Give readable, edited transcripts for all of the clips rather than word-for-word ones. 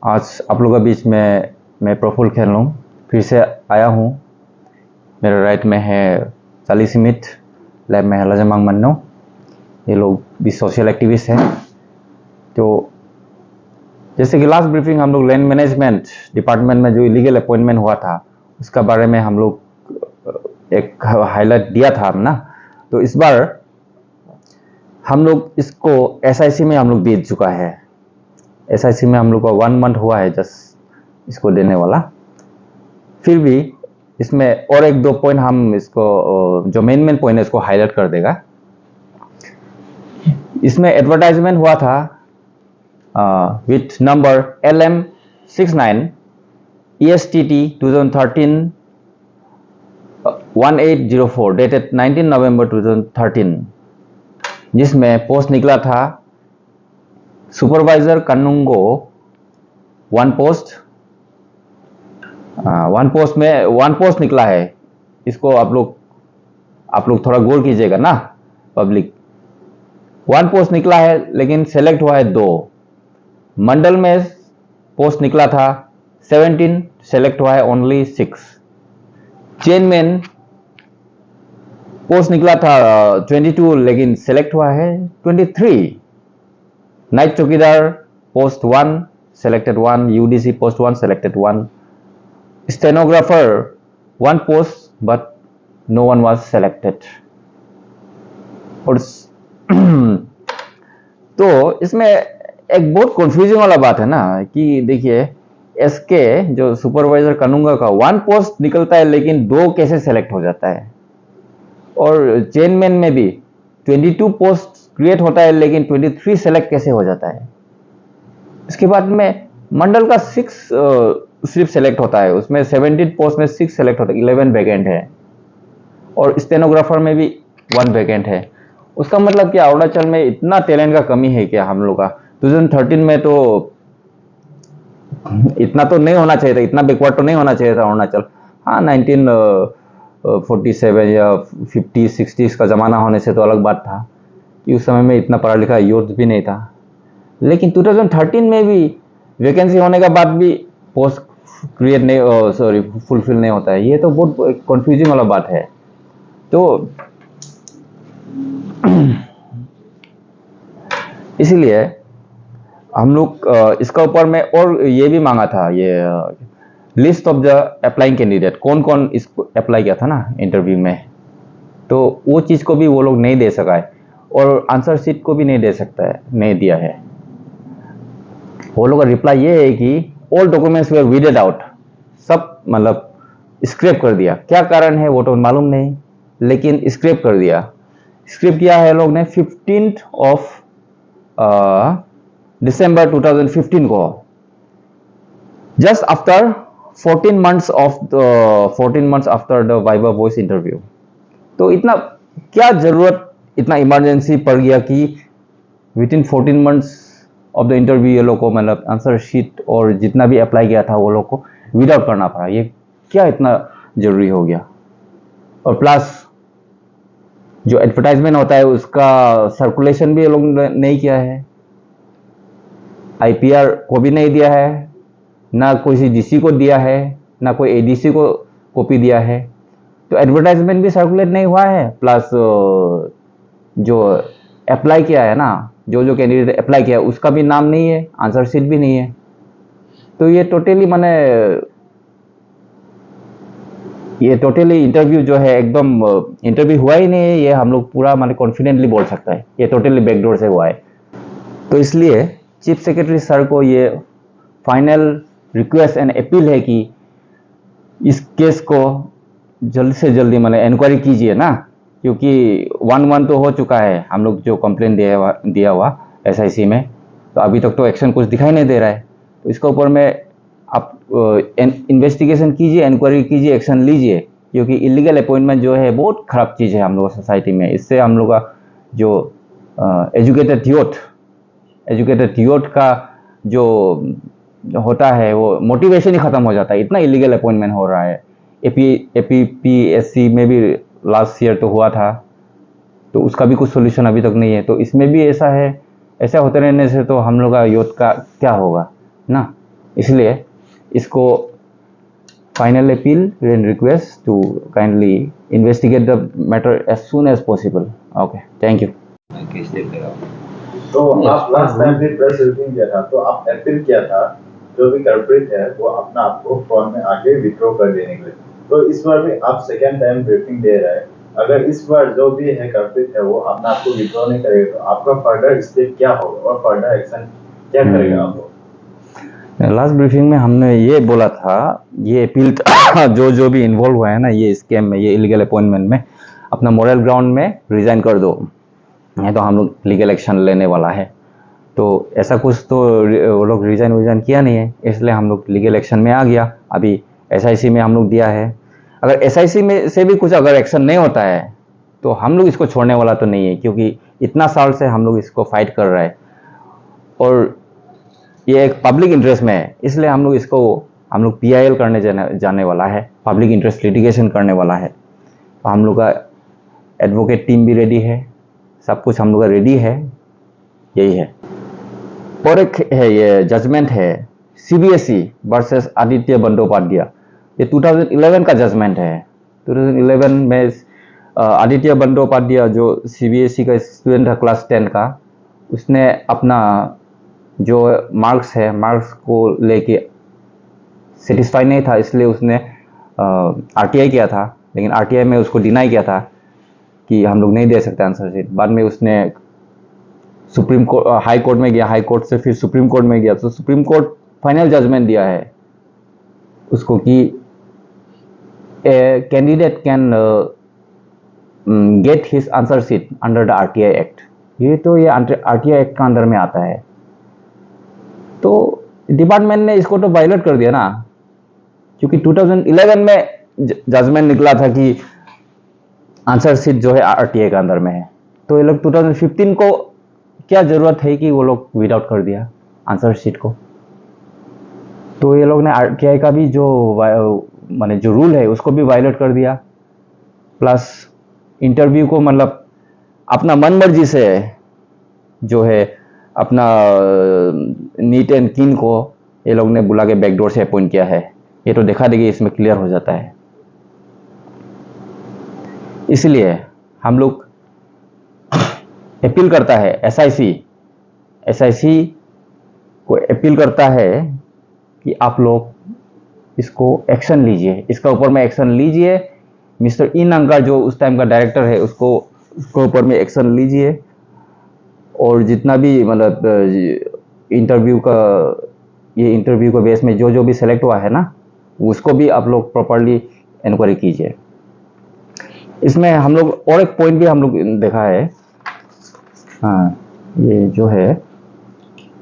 आज आप लोगों के बीच में मैं प्रफुल्ल खेलूँ फिर से आया हूँ। मेरे राइट में है चाली स्मिथ, लेफ्ट में है लजमांग मन्नो। ये लोग भी सोशल एक्टिविस्ट हैं। तो जैसे कि लास्ट ब्रीफिंग हम लोग लैंड मैनेजमेंट डिपार्टमेंट में जो इलीगल अपॉइंटमेंट हुआ था उसका बारे में हम लोग एक हाईलाइट दिया था ना। तो इस बार हम लोग इसको एसआईसी में हम लोग भेज चुका है। एसआईसी में हम लोग का 1 मंथ हुआ है जस्ट इसको देने वाला। फिर भी इसमें और एक दो पॉइंट हम इसको जो मेन पॉइंट है इसको हाईलाइट कर देगा। इसमें एडवर्टाइजमेंट हुआ था with number LM69 ESTT 2013 1804 dated 19 नवंबर 2013, जिसमें पोस्ट निकला था सुपरवाइजर कानुंगो वन पोस्ट निकला है। इसको आप लोग थोड़ा गौर कीजिएगा ना पब्लिक। 1 पोस्ट निकला है लेकिन सेलेक्ट हुआ है 2। मंडल में पोस्ट निकला था 17, सेलेक्ट हुआ है ओनली 6। चेन मैन पोस्ट निकला था 22 लेकिन सेलेक्ट हुआ है 23। नाइट चौकीदार post 1 selected 1, UDC post 1 selected 1, stenographer 1 post but no one was selected। और तो इसमें एक बहुत कंफ्यूजिंग वाला बात है ना कि देखिए एसके जो सुपरवाइजर कानूंगा का 1 पोस्ट निकलता है लेकिन 2 कैसे सेलेक्ट हो जाता है। और चेनमैन में भी 22 पोस्ट क्रिएट होता है लेकिन 23 सेलेक्ट कैसे हो जाता है। इसके बाद में मंडल का 6 सिर्फ सेलेक्ट होता है, उसमें 17 पोस्ट में 6 सेलेक्ट होता है, 11 वैकेंट है। और स्टेनोग्राफर में भी 1 वैकेंट है। उसका मतलब क्या अरुणाचल में इतना टैलेंट का कमी है क्या हम लोग का। 2013 में तो इतना तो नहीं होना चाहिए था, इतना बैकवर्ड तो नहीं होना चाहिए था अरुणाचल। हाँ 1947 या 50 60 का ज़माना होने से तो अलग बात था कि उस समय में इतना पढ़ा लिखा यूथ भी नहीं था। लेकिन 2013 में भी वैकेंसी होने के बाद भी पोस्ट क्रिएट नहीं फुलफिल नहीं होता है। ये तो बहुत कंफ्यूजिंग वाला बात है। तो इसीलिए हम लोग इसका ऊपर में और ये भी मांगा था, ये list of the applying candidate, कौन कौन इसको अप्लाई किया था ना इंटरव्यू में। तो वो चीज़ को भी वो लोग नहीं दे सका है और आंसर शीट को भी नहीं दे सकता है, नहीं दिया है। वो लोग का रिप्लाई ये है कि all documents were weeded out, सब मतलब स्क्रैप कर दिया। क्या कारण है वो तो मालूम नहीं, लेकिन स्क्रैप कर दिया। स्क्रैप किया है लोग ने 15 दिसंबर 2015 को, just after 14 months after the viva voice interview. तो इतना क्या जरूरत, इतना इमरजेंसी पड़ गया कि with in 14 months of the interview ये लोग को मतलब आंसर शीट और जितना भी अप्लाई किया था वो लोग को विदाउट करना पड़ा। ये क्या इतना जरूरी हो गया। और प्लस जो एडवर्टाइजमेंट होता है उसका सर्कुलेशन भी ये लोग नहीं किया है, IPR को भी नहीं दिया है, ना कोई DC को दिया है, ना कोई ADC को कॉपी दिया है। तो एडवर्टाइजमेंट भी सर्कुलेट नहीं हुआ है, प्लस जो अप्लाई किया है ना, जो कैंडिडेट अप्लाई किया है उसका भी नाम नहीं है, आंसर शीट भी नहीं है। तो ये टोटली इंटरव्यू जो है एकदम इंटरव्यू हुआ ही नहीं है। ये हम लोग पूरा मतलब कॉन्फिडेंटली बोल सकता है ये टोटली बैकडोर से हुआ है। तो इसलिए चीफ सेक्रेटरी सर को ये फाइनल रिक्वेस्ट एंड अपील है कि इस केस को जल्दी से जल्दी मतलब इंक्वायरी कीजिए ना, क्योंकि 1 month तो हो चुका है हम लोग जो कंप्लेंट दिया हुआ SIC में। तो अभी तक तो एक्शन कुछ दिखाई नहीं दे रहा है। तो इसके ऊपर में आप इन्वेस्टिगेशन कीजिए, इंक्वायरी कीजिए, एक्शन लीजिए, क्योंकि इलीगल अपॉइंटमेंट जो है बहुत खराब चीज़ है हम लोग सोसाइटी में। इससे हम लोग का जो एजुकेटेड यूथ का जो होता है वो मोटिवेशन ही ख़त्म हो जाता है। इतना इलीगल अपॉइंटमेंट हो रहा है। APPSC में भी लास्ट ईयर तो हुआ था, तो उसका भी कुछ सोल्यूशन अभी तक नहीं है। तो इसमें भी ऐसा है, ऐसा होते रहने से तो हम लोग का यूथ का क्या होगा ना। इसलिए इसको final appeal and request to kindly investigate the matter as soon as possible. Okay, thank you. तो आप लास्ट टाइम भी प्रेस रिलीजिंग किया था, तो आप अपील किया था जो भी कल्प्रिट है वो अपना आपको फोन में आके विथड्रॉ कर देने के लिए। तो इस बार भी आप सेकेंड टाइम ब्रीफिंग दे रहे हैं, अगर इस बार जो भी है कल्प्रिट है वो अपना आपको विथड्रॉ नहीं करेगा तो आपका फर्दर स्टेप क्या होगा और फर्दर एक्शन क्या करेगा आपको? लास्ट ब्रीफिंग में हमने ये बोला था, ये अपील जो भी इन्वॉल्व हुआ है ना ये स्कैम में, ये इलीगल अपॉइंटमेंट में, अपना मोरल ग्राउंड में रिजाइन कर दो, नहीं तो हम लोग लीगल एक्शन लेने वाला है। तो ऐसा कुछ तो वो लोग रिजाइन किया नहीं है, इसलिए हम लोग लीगल एक्शन में आ गया। अभी SIC में हम लोग दिया है। अगर SIC में से भी कुछ अगर एक्शन नहीं होता है तो हम लोग इसको छोड़ने वाला तो नहीं है, क्योंकि इतना साल से हम लोग इसको फाइट कर रहा है और ये एक पब्लिक इंटरेस्ट में है, इसलिए हम लोग PIL करने जाने वाला है, पब्लिक इंटरेस्ट लिटिगेशन करने वाला है। तो हम लोग का एडवोकेट टीम भी रेडी है, सब कुछ हम लोग का रेडी है, यही है। और एक है ये जजमेंट है CBSE वर्सेस आदित्य बंदोपाध्याय, ये 2011 का जजमेंट है। 2011 में आदित्य बंदोपाध्याय जो CBSE का स्टूडेंट है क्लास 10 का, उसने अपना जो मार्क्स है, मार्क्स को लेके सेटिस्फाई नहीं था, इसलिए उसने RTI किया था, लेकिन RTI में उसको डिनाई किया था कि हम लोग नहीं दे सकते आंसर शीट। बाद में उसने सुप्रीम कोर्ट, हाई कोर्ट में गया, हाई कोर्ट से फिर सुप्रीम कोर्ट में गया, तो सुप्रीम कोर्ट फाइनल जजमेंट दिया है उसको कि candidate can get his answer sheet under the RTI act. ये RTI एक्ट का अंदर में आता है, तो डिपार्टमेंट ने इसको तो वायलेट कर दिया ना, क्योंकि 2011 में जजमेंट निकला था कि आंसर शीट जो है RTI का अंदर में है। तो ये लोग 2015 को क्या जरूरत है कि वो लोग विदाउट कर दिया आंसर शीट को। तो ये लोग ने RTI का भी जो माने जो रूल है उसको भी वायलेट कर दिया, प्लस इंटरव्यू को मतलब अपना मन मर्जी से जो है अपना नीट एंड क्लीन को ये लोग ने बुला के बैकडोर से अपॉइंट किया है। ये तो देखा देखी इसमें क्लियर हो जाता है। इसलिए हम लोग अपील करता है, SIC को अपील करता है कि आप लोग इसको एक्शन लीजिए, इसका ऊपर में एक्शन लीजिए। मिस्टर ई नंगा जो उस टाइम का डायरेक्टर है उसको ऊपर में एक्शन लीजिए, और जितना भी मतलब इंटरव्यू का बेस में जो भी सेलेक्ट हुआ है ना, उसको भी आप लोग प्रॉपरली इंक्वायरी कीजिए। इसमें हम लोग और एक पॉइंट भी हम लोग देखा है, हाँ, ये जो है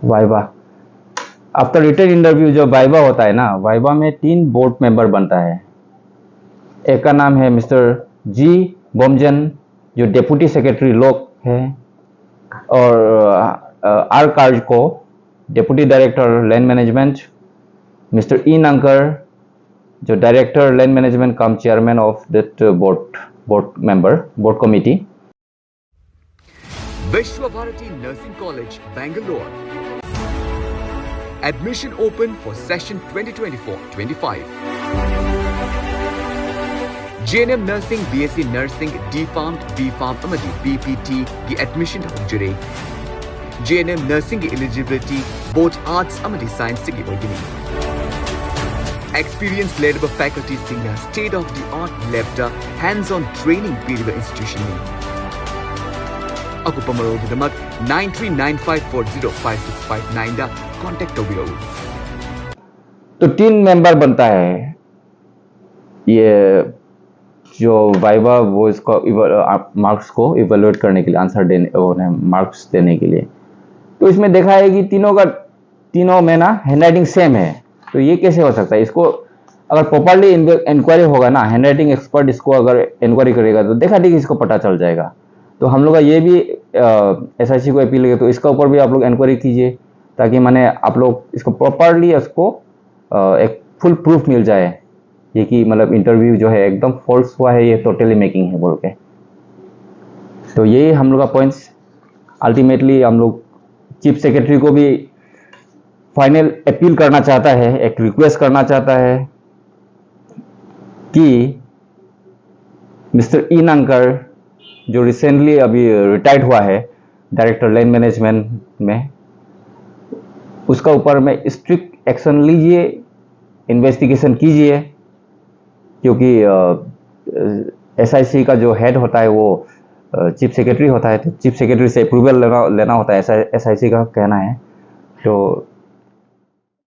वाइवा, आफ्टर रिटन इंटरव्यू जो वाइवा होता है ना, वाइवा में 3 बोर्ड मेंबर बनता है। एक का नाम है मिस्टर G बोमजन जो डेप्यूटी सेक्रेटरी लोक है, और R कार्ज को deputy director land management, mister E नंकर जो director land management cum chairman of that board committee. Vishwavarati Nursing College, Bangalore. Admission open for session 2024-25. JNM Nursing, BSc Nursing, D.Pharm, B.Pharm amadi BPT की admission होजरे। JNM Nursing की eligibility both arts amadi science की होगी। Experience led by faculty senior state of the art lab da hands-on training period institution में। अकुपमरोगिदमक 9395405659 दा contact करो। तो 3 member बनता है ये जो वाइवा, वो इसको मार्क्स को इवेलुएट करने के लिए, आंसर देने, मार्क्स देने के लिए। तो इसमें देखा है कि तीनों में ना हैंडराइटिंग सेम है। तो ये कैसे हो सकता है? इसको अगर प्रॉपरली इंक्वायरी होगा ना, हैंडराइटिंग एक्सपर्ट इसको अगर इंक्वायरी करेगा तो देखा देखी इसको पता चल जाएगा। तो हम लोग का ये भी SIC को अपील है, तो इसका ऊपर भी आप लोग इंक्वायरी कीजिए, ताकि माने आप लोग इसको प्रॉपरली उसको एक फुल प्रूफ मिल जाए ये कि मतलब इंटरव्यू जो है एकदम फॉल्स हुआ है, ये टोटली मेकिंग है बोल के। तो यही हम लोग का पॉइंट्स। अल्टीमेटली हम लोग चीफ सेक्रेटरी को भी फाइनल अपील करना चाहता है, एक रिक्वेस्ट करना चाहता है कि मिस्टर ई नांकर जो रिसेंटली अभी रिटायर्ड हुआ है डायरेक्टर लैंड मैनेजमेंट में, उसका ऊपर में स्ट्रिक्ट एक्शन लीजिए, इन्वेस्टिगेशन कीजिए, क्योंकि एसआईसी का जो हेड होता है वो चीफ सेक्रेटरी होता है, तो चीफ सेक्रेटरी से अप्रूवल लेना होता है, ऐसा एसआईसी का कहना है। तो